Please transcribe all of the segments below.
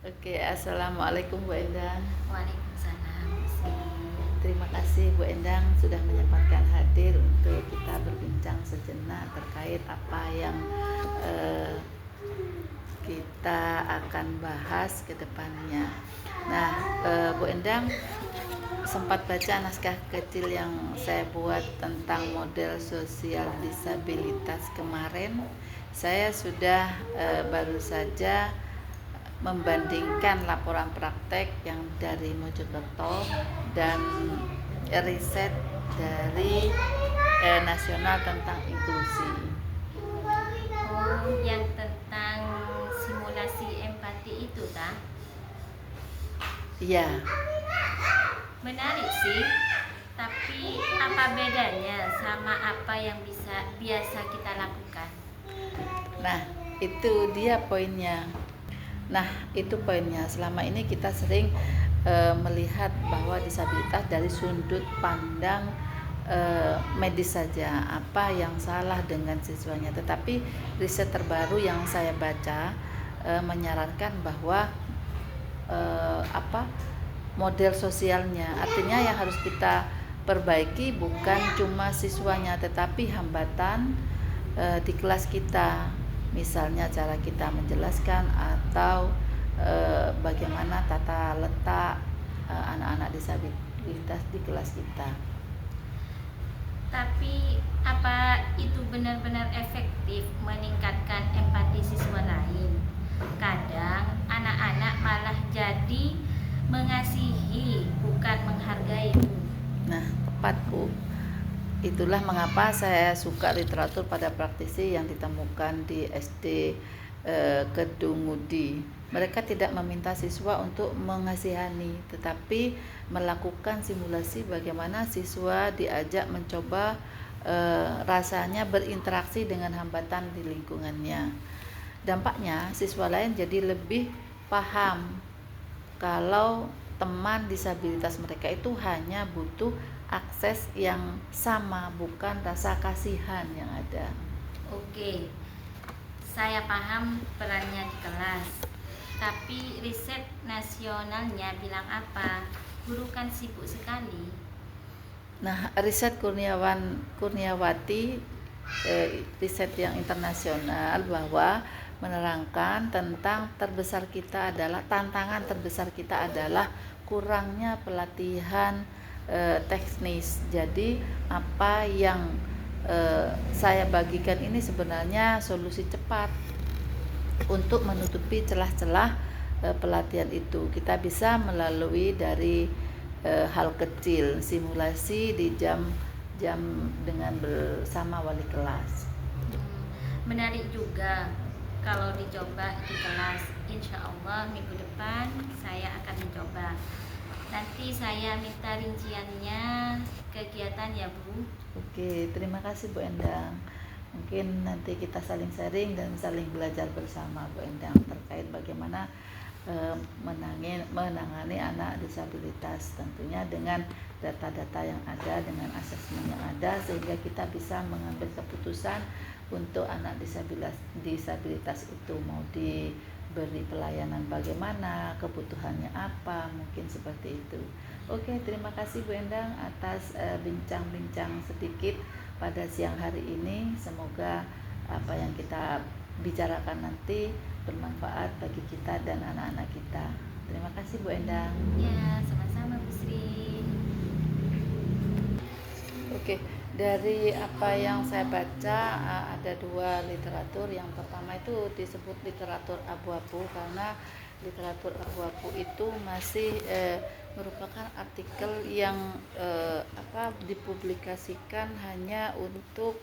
Oke, assalamualaikum Bu Endang. Waalaikumsalam. Bisri. Terima kasih Bu Endang sudah menyempatkan hadir untuk kita berbincang sejenak terkait apa yang eh, kita akan bahas ke depannya. Nah, Bu Endang sempat baca naskah kecil yang saya buat tentang model sosial disabilitas kemarin. Saya sudah baru saja membandingkan laporan praktek yang dari Mojokerto dan riset dari nasional tentang inklusi. Oh, yang tentang simulasi empati itu, tak? Iya, Menarik sih. Tapi apa bedanya sama apa yang biasa kita lakukan? nah itu dia poinnya. Nah, itu poinnya. Selama ini kita sering melihat bahwa disabilitas dari sudut pandang medis saja, apa yang salah dengan siswanya. Tetapi riset terbaru yang saya baca menyarankan bahwa apa model sosialnya, artinya yang harus kita perbaiki bukan cuma siswanya, tetapi hambatan di kelas kita, misalnya cara kita menjelaskan atau bagaimana tata letak anak-anak disabilitas di kelas kita. Tapi apa itu benar-benar efektif meningkatkan empati siswa lain? Kadang anak-anak malah jadi mengasihi bukan menghargai. Nah, tepat Bu. Itulah mengapa saya suka literatur pada praktisi yang ditemukan di SD Kedungudi. Mereka tidak meminta siswa untuk mengasihani, tetapi melakukan simulasi bagaimana siswa diajak mencoba rasanya berinteraksi dengan hambatan di lingkungannya. Dampaknya siswa lain jadi lebih paham kalau teman disabilitas mereka itu hanya butuh akses yang sama, bukan rasa kasihan yang ada. Oke, saya paham perannya di kelas. Tapi riset nasionalnya bilang apa? Guru kan sibuk sekali. Nah, riset Kurniawati, riset yang internasional bahwa menerangkan tentang tantangan terbesar kita adalah kurangnya pelatihan teknis. Jadi apa yang saya bagikan ini sebenarnya solusi cepat untuk menutupi celah-celah pelatihan itu. Kita bisa melalui dari hal kecil, simulasi di jam dengan bersama wali kelas. Menarik juga kalau dicoba di kelas. Insya Allah minggu depan saya akan mencoba. Nanti saya minta rinciannya kegiatan ya Bu. Oke, terima kasih Bu Endang. Mungkin nanti kita saling sharing dan saling belajar bersama Bu Endang terkait bagaimana menangani anak disabilitas, tentunya dengan data-data yang ada, dengan asesmen yang ada, sehingga kita bisa mengambil keputusan untuk anak disabilitas itu mau diberi pelayanan bagaimana, kebutuhannya apa, mungkin seperti itu. Oke, terima kasih Bu Endang atas bincang-bincang sedikit pada siang hari ini. Semoga apa yang kita bicarakan nanti bermanfaat bagi kita dan anak-anak kita. Terima kasih Bu Endang. Ya, sama-sama Bu Sri. Oke, dari apa yang saya baca ada dua literatur. Yang pertama itu disebut literatur abu-abu karena literatur abu-abu itu masih merupakan artikel yang dipublikasikan hanya untuk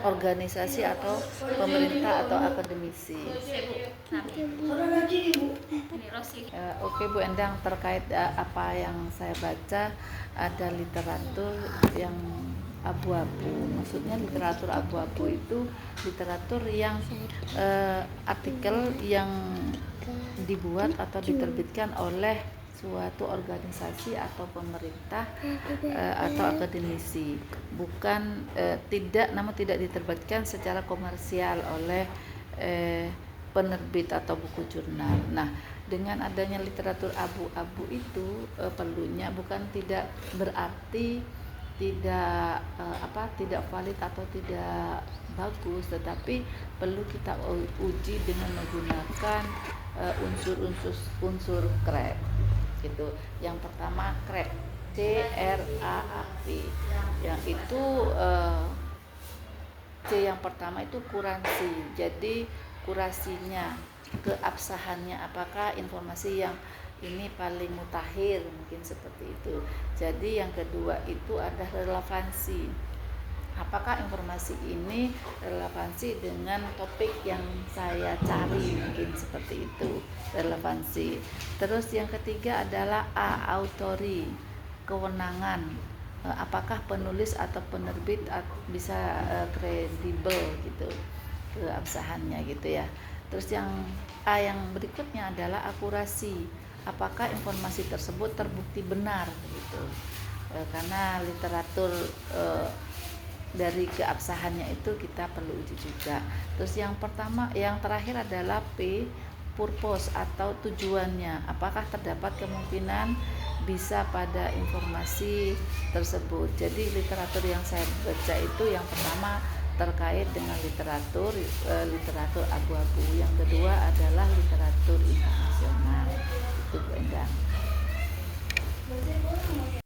organisasi atau pemerintah atau akademisi. Oke Bu Endang, terkait apa yang saya baca, ada literatur yang abu-abu. Maksudnya literatur abu-abu itu literatur yang artikel yang dibuat atau diterbitkan oleh suatu organisasi atau pemerintah atau akademisi, namun tidak diterbitkan secara komersial oleh penerbit atau buku jurnal. Nah, dengan adanya literatur abu-abu itu perlunya bukan tidak berarti tidak valid atau tidak bagus, tetapi perlu kita uji dengan menggunakan unsur CRAP gitu. Yang pertama CRAP, CRAAP, yang itu C yang pertama itu kurasi. Jadi kurasinya, keabsahannya, apakah informasi yang ini paling mutakhir, mungkin seperti itu. Jadi yang kedua itu ada relevansi. Apakah informasi ini relevansi dengan topik yang saya cari, mungkin seperti itu, relevansi. Terus yang ketiga adalah A, authority, kewenangan. Apakah penulis atau penerbit bisa kredibel gitu, keabsahannya gitu ya. Terus yang A yang berikutnya adalah akurasi. Apakah informasi tersebut terbukti benar gitu. Karena literatur dari keabsahannya itu kita perlu uji juga. Terus yang terakhir adalah P, purpose atau tujuannya. Apakah terdapat kemungkinan bisa pada informasi tersebut. Jadi literatur yang saya baca itu yang pertama terkait dengan literatur abu-abu. Yang kedua adalah literatur internasional. Itu Bu Endang.